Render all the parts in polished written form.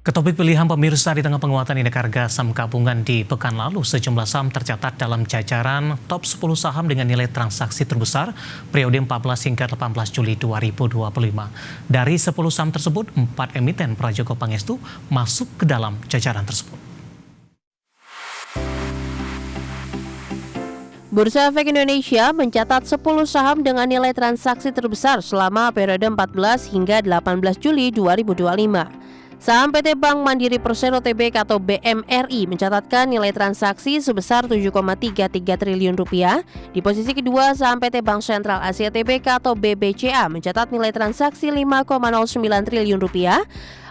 Ke topik pilihan pemirsa, di tengah penguatan indeks harga saham gabungan di pekan lalu, sejumlah saham tercatat dalam jajaran top 10 saham dengan nilai transaksi terbesar periode 14 hingga 18 Juli 2025. Dari 10 saham tersebut, 4 emiten Prajogo Pangestu masuk ke dalam jajaran tersebut. Bursa Efek Indonesia mencatat 10 saham dengan nilai transaksi terbesar selama periode 14 hingga 18 Juli 2025. Saham PT Bank Mandiri Persero Tbk atau BMRI mencatatkan nilai transaksi sebesar 7,33 triliun rupiah. Di posisi kedua, saham PT Bank Sentral Asia Tbk atau BBCA mencatat nilai transaksi 5,09 triliun rupiah.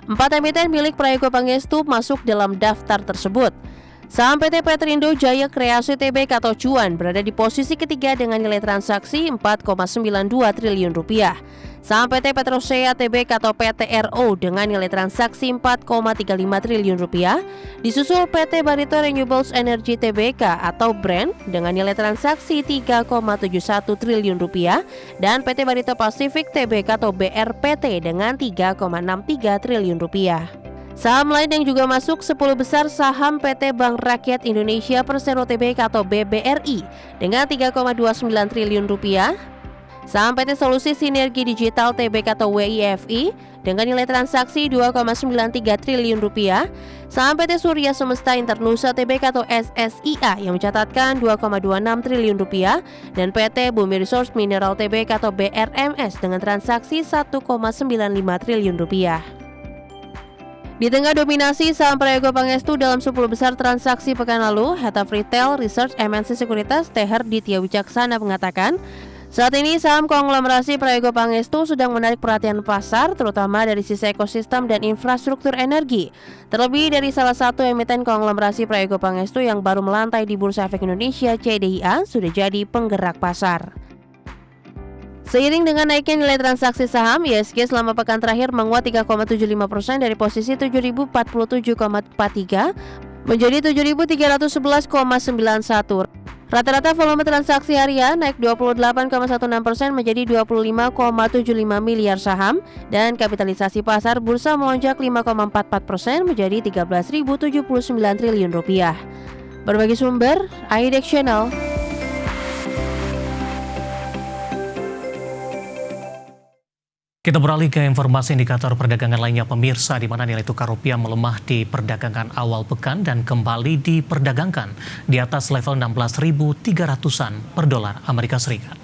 4 emiten milik Prajogo Pangestu masuk dalam daftar tersebut. Saham PT Petrindo Jaya Kreasi Tbk atau Cuan berada di posisi ketiga dengan nilai transaksi 4,92 triliun rupiah. Saham PT Petrosea Tbk atau PTRO dengan nilai transaksi 4,35 triliun rupiah. Disusul PT Barito Renewables Energy Tbk atau BREN dengan nilai transaksi 3,71 triliun rupiah dan PT Barito Pacific Tbk atau BRPT dengan 3,63 triliun rupiah. Saham lain yang juga masuk 10 besar saham PT Bank Rakyat Indonesia Persero Tbk atau BBRI dengan 3,29 triliun rupiah. Saham PT Solusi Sinergi Digital Tbk atau WIFI dengan nilai transaksi 2,93 triliun rupiah. Saham PT Surya Semesta Internusa Tbk atau SSIA yang mencatatkan 2,26 triliun rupiah dan PT Bumi Resource Mineral Tbk atau BRMS dengan transaksi 1,95 triliun rupiah. Di tengah dominasi saham Prajogo Pangestu dalam 10 besar transaksi pekan lalu, Head of Retail Research MNC Sekuritas Teher Ditya Wicaksana mengatakan, saat ini saham konglomerasi Prajogo Pangestu sedang menarik perhatian pasar, terutama dari sisi ekosistem dan infrastruktur energi. Terlebih dari salah satu emiten konglomerasi Prajogo Pangestu yang baru melantai di Bursa Efek Indonesia CDIA sudah jadi penggerak pasar. Seiring dengan naiknya nilai transaksi saham, ISG selama pekan terakhir menguat 3,75% dari posisi 7.047,43 menjadi 7.311,91. Rata-rata volume transaksi harian naik 28,16% menjadi 25,75 miliar saham dan kapitalisasi pasar bursa melonjak 5,44% menjadi 13.079 triliun rupiah. Berbagai sumber, IDX Channel. Kita beralih ke informasi indikator perdagangan lainnya pemirsa, di mana nilai tukar rupiah melemah di perdagangan awal pekan dan kembali diperdagangkan di atas level 16.300-an per dolar Amerika Serikat.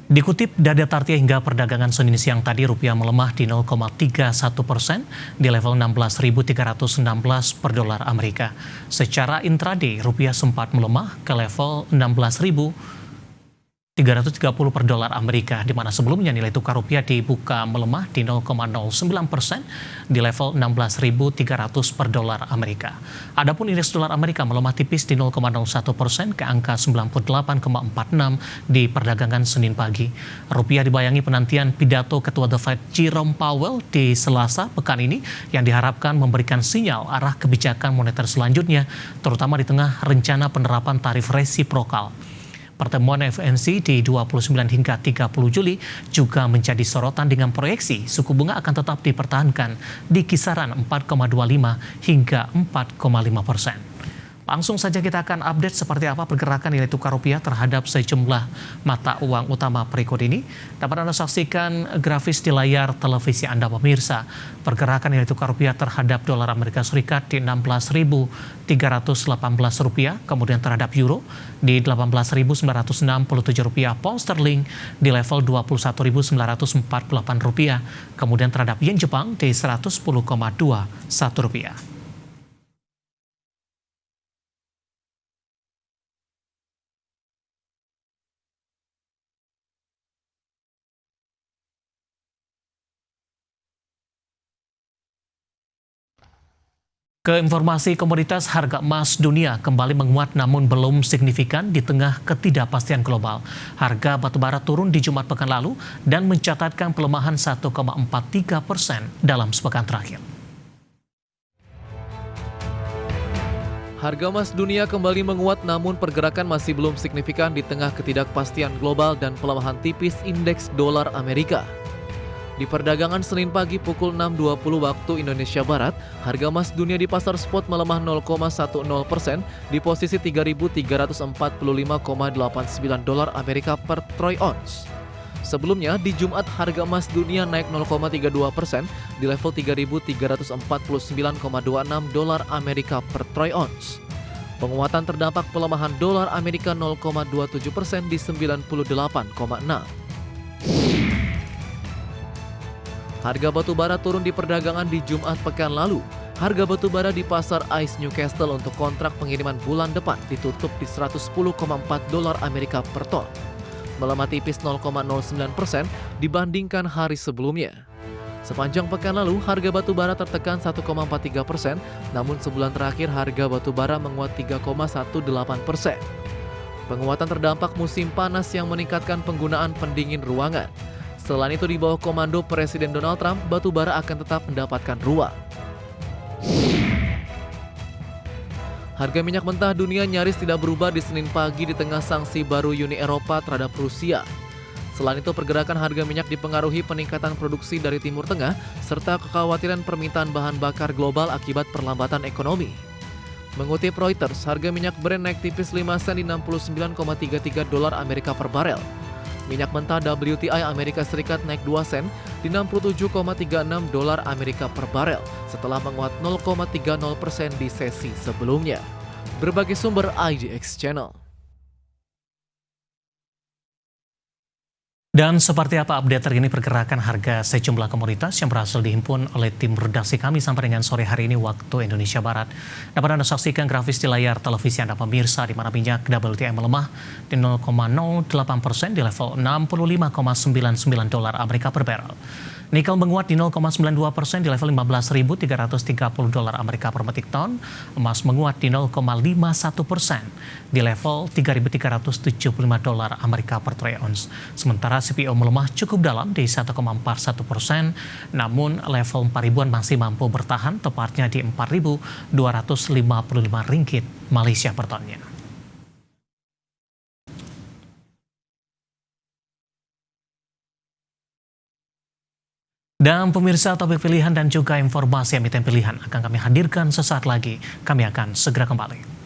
Dikutip dari Tartia hingga perdagangan Senin siang tadi, rupiah melemah di 0,31% di level 16.316 per dolar Amerika. Secara intraday, rupiah sempat melemah ke level 16.330 per dolar Amerika, di mana sebelumnya nilai tukar rupiah dibuka melemah di 0,09% di level 16.300 per dolar Amerika. Adapun indeks dolar Amerika melemah tipis di 0,01% ke angka 98,46 di perdagangan Senin pagi. Rupiah dibayangi penantian pidato Ketua The Fed Jerome Powell di Selasa pekan ini yang diharapkan memberikan sinyal arah kebijakan moneter selanjutnya, terutama di tengah rencana penerapan tarif resiprokal. Pertemuan FOMC di 29 hingga 30 Juli juga menjadi sorotan dengan proyeksi suku bunga akan tetap dipertahankan di kisaran 4,25 hingga 4,5%. Langsung saja kita akan update seperti apa pergerakan nilai tukar rupiah terhadap sejumlah mata uang utama berikut ini. Dapat Anda saksikan grafis di layar televisi Anda pemirsa. Pergerakan nilai tukar rupiah terhadap dolar Amerika Serikat di 16.318 rupiah, kemudian terhadap euro di 18.967 rupiah, pound sterling di level 21.948 rupiah, kemudian terhadap yen Jepang di 110,21 rupiah. Ke informasi komoditas, harga emas dunia kembali menguat namun belum signifikan di tengah ketidakpastian global. Harga batubara turun di Jumat pekan lalu dan mencatatkan pelemahan 1,43% dalam sepekan terakhir. Harga emas dunia kembali menguat namun pergerakan masih belum signifikan di tengah ketidakpastian global dan pelemahan tipis indeks dolar Amerika. Di perdagangan Senin pagi pukul 6.20 waktu Indonesia Barat, harga emas dunia di pasar spot melemah 0,10% di posisi 3.345,89 dolar Amerika per troy ounce. Sebelumnya, di Jumat harga emas dunia naik 0,32% di level 3.349,26 dolar Amerika per troy ounce. Penguatan terdampak pelemahan dolar Amerika 0,27% di 98,6. Harga batu bara turun di perdagangan di Jumat pekan lalu. Harga batu bara di pasar ICE Newcastle untuk kontrak pengiriman bulan depan ditutup di 110,4 dolar Amerika per ton. Melemah tipis 0,09% dibandingkan hari sebelumnya. Sepanjang pekan lalu, harga batu bara tertekan 1,43%, namun sebulan terakhir harga batu bara menguat 3,18%. Penguatan terdampak musim panas yang meningkatkan penggunaan pendingin ruangan. Selain itu, di bawah komando Presiden Donald Trump, batu bara akan tetap mendapatkan ruang. Harga minyak mentah dunia nyaris tidak berubah di Senin pagi di tengah sanksi baru Uni Eropa terhadap Rusia. Selain itu, pergerakan harga minyak dipengaruhi peningkatan produksi dari Timur Tengah serta kekhawatiran permintaan bahan bakar global akibat perlambatan ekonomi. Mengutip Reuters, harga minyak Brent naik tipis 5 sen di 69,33 dolar Amerika per barel. Minyak mentah WTI Amerika Serikat naik 2 sen di 67,36 dolar Amerika per barel setelah menguat 0,30% di sesi sebelumnya. Berbagai sumber IDX Channel. Dan seperti apa update terkini pergerakan harga sejumlah komoditas yang berhasil dihimpun oleh tim redaksi kami sampai dengan sore hari ini waktu Indonesia Barat. Dapat Anda saksikan grafis di layar televisi Anda pemirsa, di mana minyak WTI melemah di 0,08% di level 65,99 dolar Amerika per barrel. Nikel menguat di 0,92% di level 15.330 dolar Amerika per metrik ton. Emas menguat di 0,51% di level 3.375 dolar Amerika per troy ounce. Sementara CPO melemah cukup dalam di 1,41%, namun level 4.000-an masih mampu bertahan, tepatnya di 4.255 ringgit Malaysia per tonnya. Dan pemirsa, topik pilihan dan juga informasi emiten pilihan akan kami hadirkan sesaat lagi. Kami akan segera kembali.